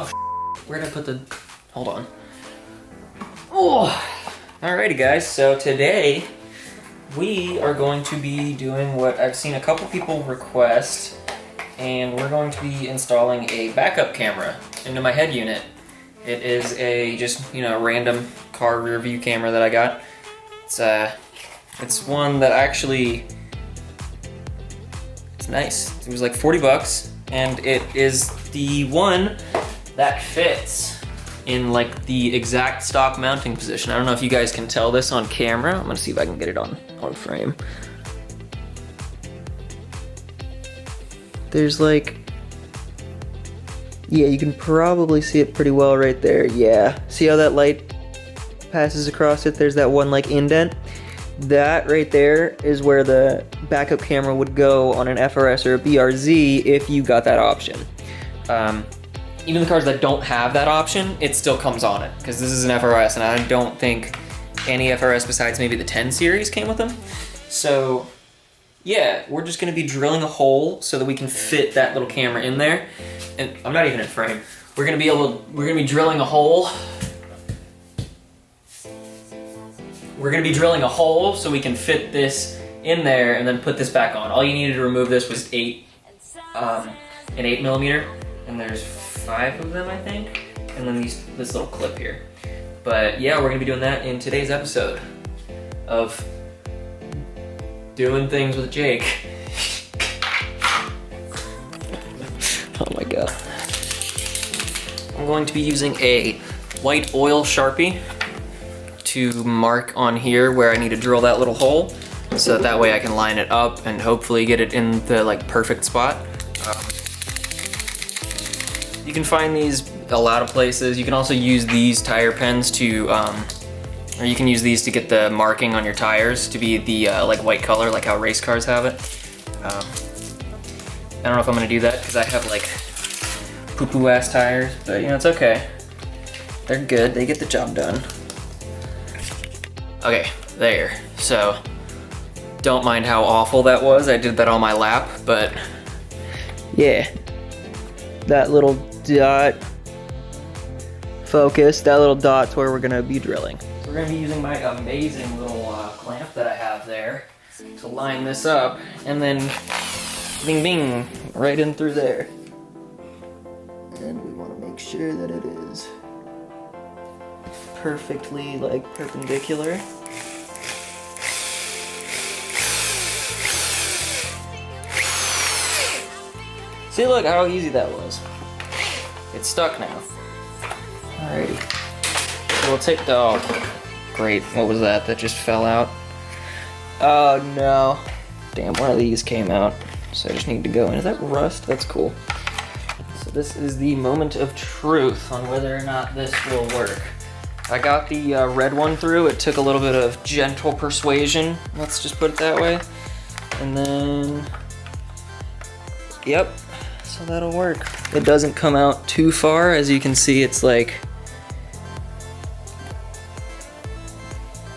Oh, where did I put the... Hold on. Oh! Alrighty guys, so today we are going to be doing what I've seen a couple people request, and we're going to be installing a backup camera into my head unit. It is a just, you know, random car rear view camera that I got. It's one that actually, it's nice. It was like 40 bucks, and it is the one that fits in like the exact stock mounting position. I don't know if you guys can tell this on camera. I'm gonna see if I can get it on frame. There's like, yeah, you can probably see it pretty well right there. Yeah, see how that light passes across it? There's that one like indent. That right there is where the backup camera would go on an FRS or a BRZ if you got that option. Even the cars that don't have that option, it still comes on it, because this is an FRS, and I don't think any FRS besides maybe the 10 series came with them. So yeah, we're just gonna be drilling a hole so that we can fit that little camera in there. And I'm not even in frame. We're gonna be drilling a hole. We're gonna be drilling a hole so we can fit this in there and then put this back on. All you needed to remove this was an 8mm, and there's 5 of them, I think. And then this little clip here. But yeah, we're gonna be doing that in today's episode of doing things with Jake. Oh my God. I'm going to be using a white oil Sharpie to mark on here where I need to drill that little hole, so that way I can line it up and hopefully get it in the like perfect spot. You can find these a lot of places. You can also use these tire pens to, or you can use these to get the marking on your tires to be the like white color, like how race cars have it. I don't know if I'm gonna do that because I have like poo-poo ass tires, but you know, it's okay. They're good, they get the job done. Okay, there. So, don't mind how awful that was. I did that on my lap, but yeah. That little dot focus, that little dot's where we're gonna be drilling. So we're gonna be using my amazing little clamp that I have there to line this up, and then bing bing, right in through there. And we wanna make sure that it is perfectly like perpendicular. See, look how easy that was. It's stuck now. Alrighty. So we'll take the, oh, great, what was that? That just fell out? Oh no. Damn, one of these came out. So I just need to go in. Is that rust? That's cool. So this is the moment of truth on whether or not this will work. I got the red one through. It took a little bit of gentle persuasion, let's just put it that way. And then, yep, so that'll work. It doesn't come out too far. As you can see, it's like,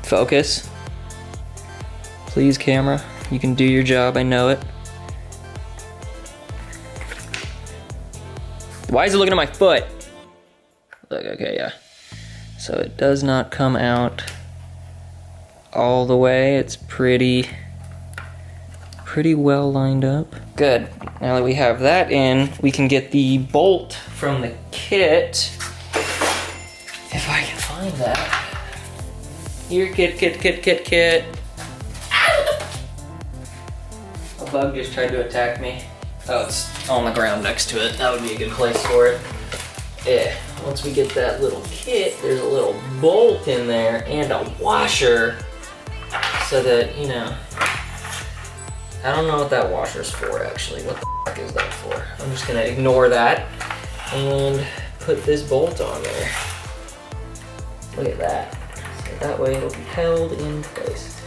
focus. Please, camera, you can do your job, I know it. Why is it looking at my foot? Look, okay, yeah. So it does not come out all the way. It's pretty well lined up. Good. Now that we have that in, we can get the bolt from the kit. If I can find that. Here, kit. A bug just tried to attack me. Oh, it's on the ground next to it. That would be a good place for it. Yeah, once we get that little kit, there's a little bolt in there and a washer so that, you know, I don't know what that washer's for actually. What the fuck is that for? I'm just gonna ignore that and put this bolt on there. Look at that. So that way it'll be held in place.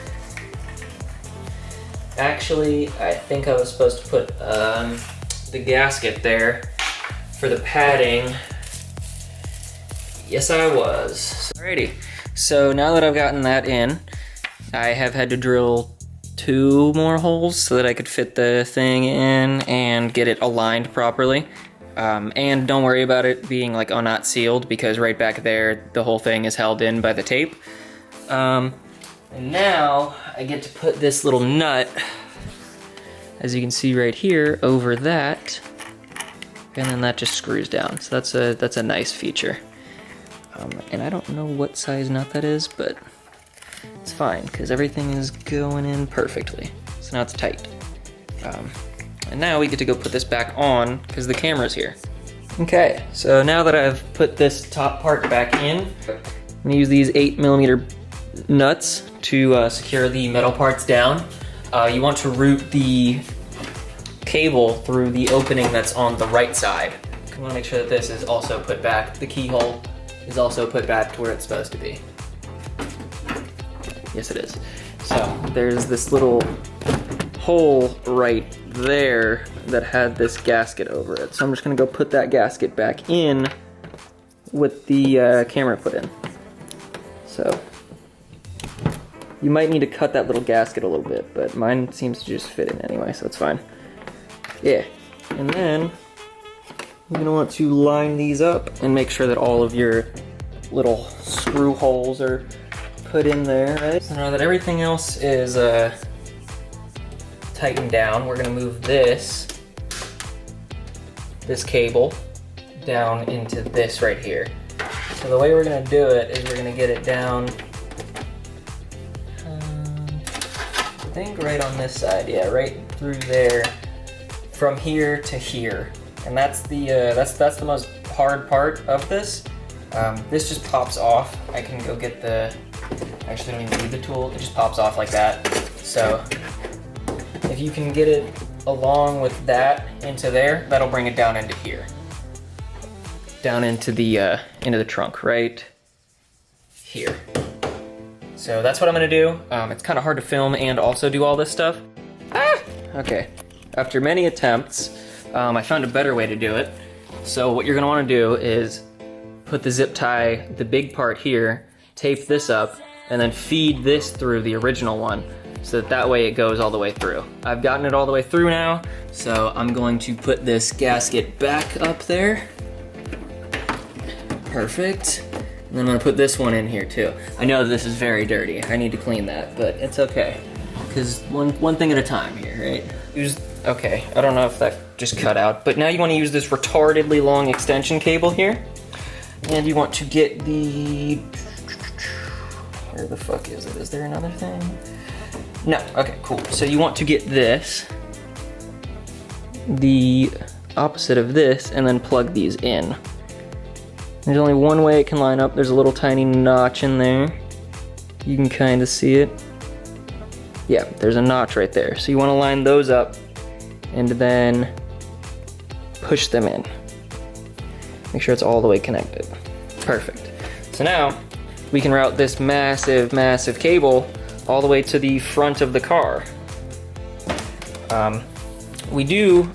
Actually, I think I was supposed to put the gasket there for the padding. Yes, I was. Alrighty, so now that I've gotten that in, I have had to drill 2 more holes so that I could fit the thing in and get it aligned properly. And don't worry about it being like not sealed, because right back there, the whole thing is held in by the tape. And now I get to put this little nut, as you can see right here, over that, and then that just screws down. So that's a nice feature. And I don't know what size nut that is, but it's fine because everything is going in perfectly. So now it's tight. And now we get to go put this back on because the camera's here. Okay, so now that I've put this top part back in, I'm gonna use these 8mm nuts to secure the metal parts down. You want to route the cable through the opening that's on the right side. You want to make sure that this is also put back. The keyhole is also put back to where it's supposed to be. Yes, it is. So there's this little hole right there that had this gasket over it. So I'm just gonna go put that gasket back in with the camera put in. So you might need to cut that little gasket a little bit, but mine seems to just fit in anyway, so it's fine. Yeah, and then you're gonna want to line these up and make sure that all of your little screw holes are put in there, right? So now that everything else is tightened down, we're gonna move this cable down into this right here. So the way we're gonna do it is we're gonna get it down, I think right on this side, yeah, right through there, from here to here. And that's the most hard part of this. This just pops off. I can go get the, actually I don't even need the tool, it just pops off like that. So if you can get it along with that into there, that'll bring it down into here. Down into the trunk, right here. So that's what I'm gonna do. It's kind of hard to film and also do all this stuff. Ah! Okay, after many attempts, I found a better way to do it. So what you're gonna wanna do is put the zip tie, the big part here, tape this up, and then feed this through the original one, so that way it goes all the way through. I've gotten it all the way through now, so I'm going to put this gasket back up there. Perfect. And then I'm gonna put this one in here too. I know this is very dirty. I need to clean that, but it's okay. Because one thing at a time here, right? Okay, I don't know if that just cut out, but now you wanna use this retardedly long extension cable here. And you want to get the, where the fuck is it? Is there another thing? No, okay, cool. So you want to get this, the opposite of this, and then plug these in. There's only one way it can line up. There's a little tiny notch in there. You can kind of see it. Yeah, there's a notch right there. So you want to line those up and then push them in. Make sure it's all the way connected. Perfect. So now we can route this massive, massive cable all the way to the front of the car. We do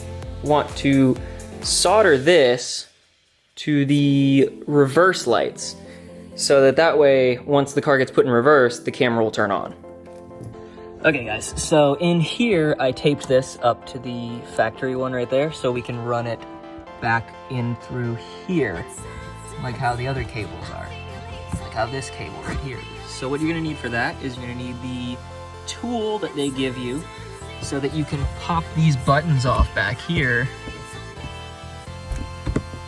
want to solder this to the reverse lights so that way, once the car gets put in reverse, the camera will turn on. Okay guys, so in here, I taped this up to the factory one right there so we can run it back in through here, like how the other cables are, like how this cable right here. So what you're gonna need for that is you're gonna need the tool that they give you so that you can pop these buttons off back here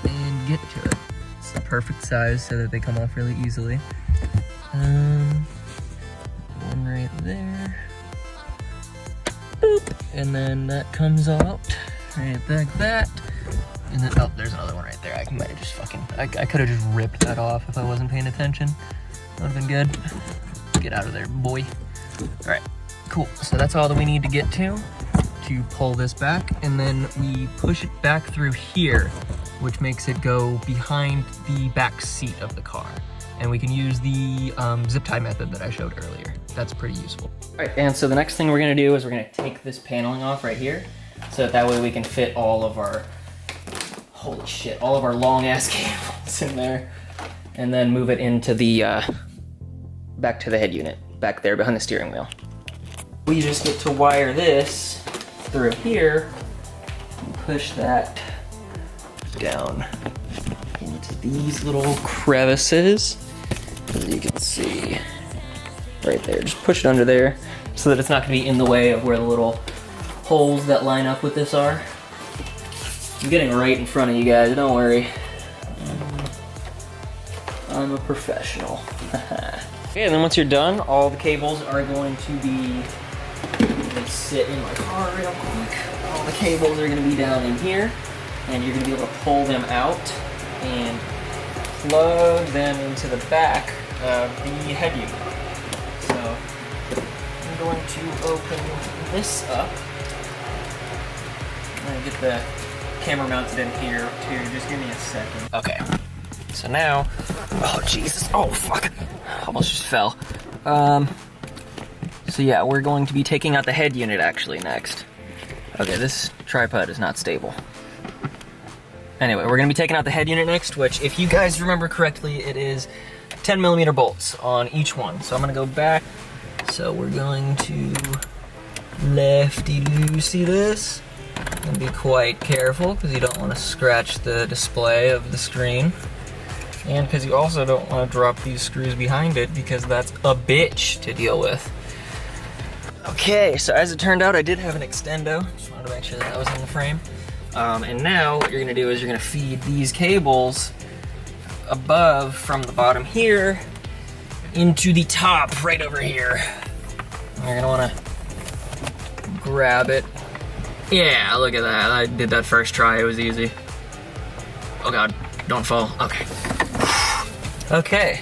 and get to it. It's the perfect size so that they come off really easily. One right there. Boop. And then that comes out right like that. And then, oh, there's another one right there. I might have just I could have just ripped that off if I wasn't paying attention. That would have been good. Get out of there, boy. All right, cool. So that's all that we need to get to pull this back. And then we push it back through here, which makes it go behind the back seat of the car. And we can use the zip tie method that I showed earlier. That's pretty useful. All right, and so the next thing we're gonna do is we're gonna take this paneling off right here, so that way we can fit all of our, holy shit, all of our long ass cables in there, and then move it into the, back to the head unit, back there behind the steering wheel. We just get to wire this through here, and push that down into these little crevices, as you can see right there. Just push it under there so that it's not gonna be in the way of where the little holes that line up with this are. I'm getting right in front of you guys, don't worry. I'm a professional. Okay, and then once you're done, all the cables are going to be, let me sit in my car real quick. All the cables are gonna be down in here, and you're gonna be able to pull them out and plug them into the back of the head unit. So I'm going to open this up. I'm gonna get the camera mounted in here too, just give me a second. Okay, so now, oh Jesus, oh fuck, almost just fell. So yeah, we're going to be taking out the head unit actually next. Okay, this tripod is not stable. Anyway, we're gonna be taking out the head unit next, which if you guys remember correctly, it is 10mm bolts on each one. So I'm gonna go back. So we're going to lefty-loosey this. And be quite careful because you don't want to scratch the display of the screen. And because you also don't want to drop these screws behind it because that's a bitch to deal with. Okay, so as it turned out, I did have an extendo. Just wanted to make sure that was in the frame. And now what you're gonna do is you're gonna feed these cables above from the bottom here into the top right over here. And you're gonna wanna grab it. Yeah, look at that. I did that first try, it was easy. Oh God, don't fall, okay. Okay,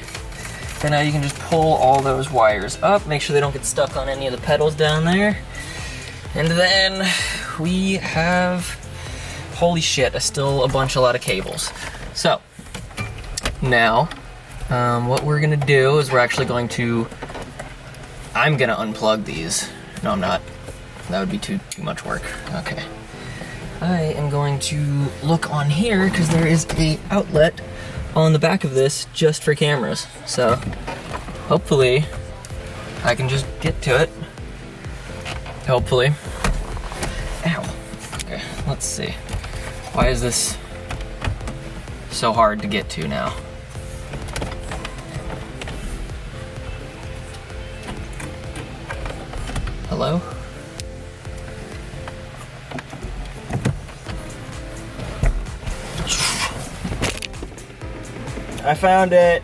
so now you can just pull all those wires up, make sure they don't get stuck on any of the pedals down there. And then we have, holy shit, still a lot of cables. So, now, what we're gonna do is we're actually going to, I'm gonna unplug these. No, I'm not. That would be too much work. Okay. I am going to look on here because there is a outlet on the back of this just for cameras. So hopefully I can just get to it. Hopefully. Ow. Okay, let's see. Why is this so hard to get to now? Hello? I found it.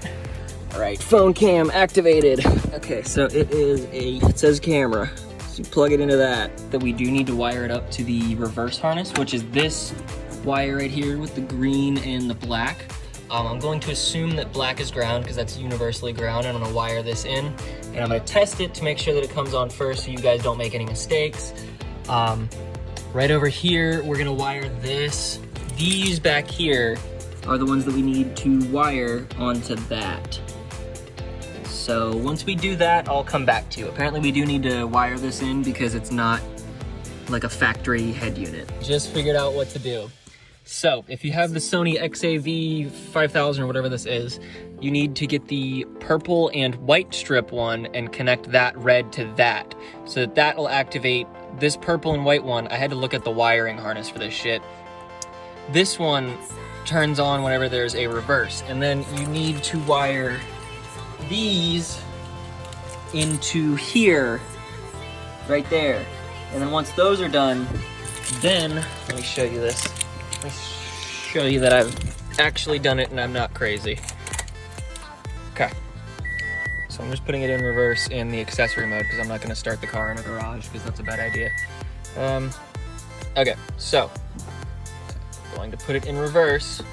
All right, phone cam activated. Okay, so it says camera. So you plug it into that. That we do need to wire it up to the reverse harness, which is this wire right here with the green and the black. I'm going to assume that black is ground because that's universally ground, and I'm gonna wire this in. And I'm gonna test it to make sure that it comes on first so you guys don't make any mistakes. Right over here, we're gonna wire this. These back here are the ones that we need to wire onto that. So once we do that, I'll come back to you. Apparently we do need to wire this in because it's not like a factory head unit. Just figured out what to do. So if you have the Sony XAV 5000 or whatever this is, you need to get the purple and white strip one and connect that red to that. So that will activate this purple and white one. I had to look at the wiring harness for this shit. This one turns on whenever there's a reverse, and then you need to wire these into here, right there. And then once those are done, then, let me show you this. Let me show you that I've actually done it and I'm not crazy. Okay. So I'm just putting it in reverse in the accessory mode because I'm not gonna start the car in a garage because that's a bad idea. Okay, so going to put it in reverse,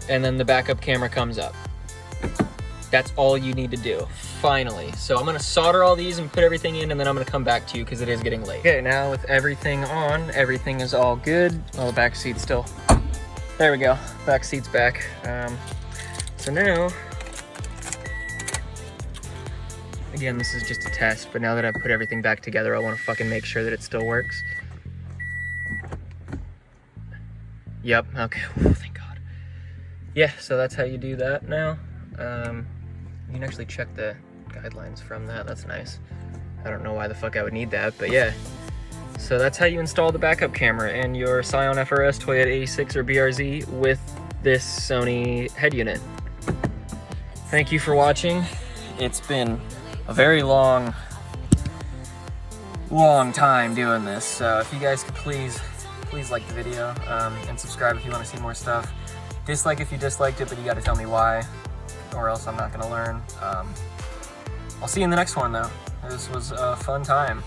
and then the backup camera comes up. That's all you need to do, finally. So I'm gonna solder all these and put everything in, and then I'm gonna come back to you because it is getting late. Okay, now with everything on, everything is all good. Oh, the back seat's still, there we go, back seat's back. So now, again, this is just a test, but now that I've put everything back together, I wanna fucking make sure that it still works. Yep, okay, oh, thank God. Yeah, so that's how you do that now. You can actually check the guidelines from that, that's nice. I don't know why the fuck I would need that, but yeah. So that's how you install the backup camera in your Scion FRS, Toyota 86, or BRZ with this Sony head unit. Thank you for watching. It's been a very long time doing this, so if you guys could please like the video and subscribe if you want to see more stuff. Dislike if you disliked it, but you got to tell me why, or else I'm not going to learn. I'll see you in the next one, though. This was a fun time.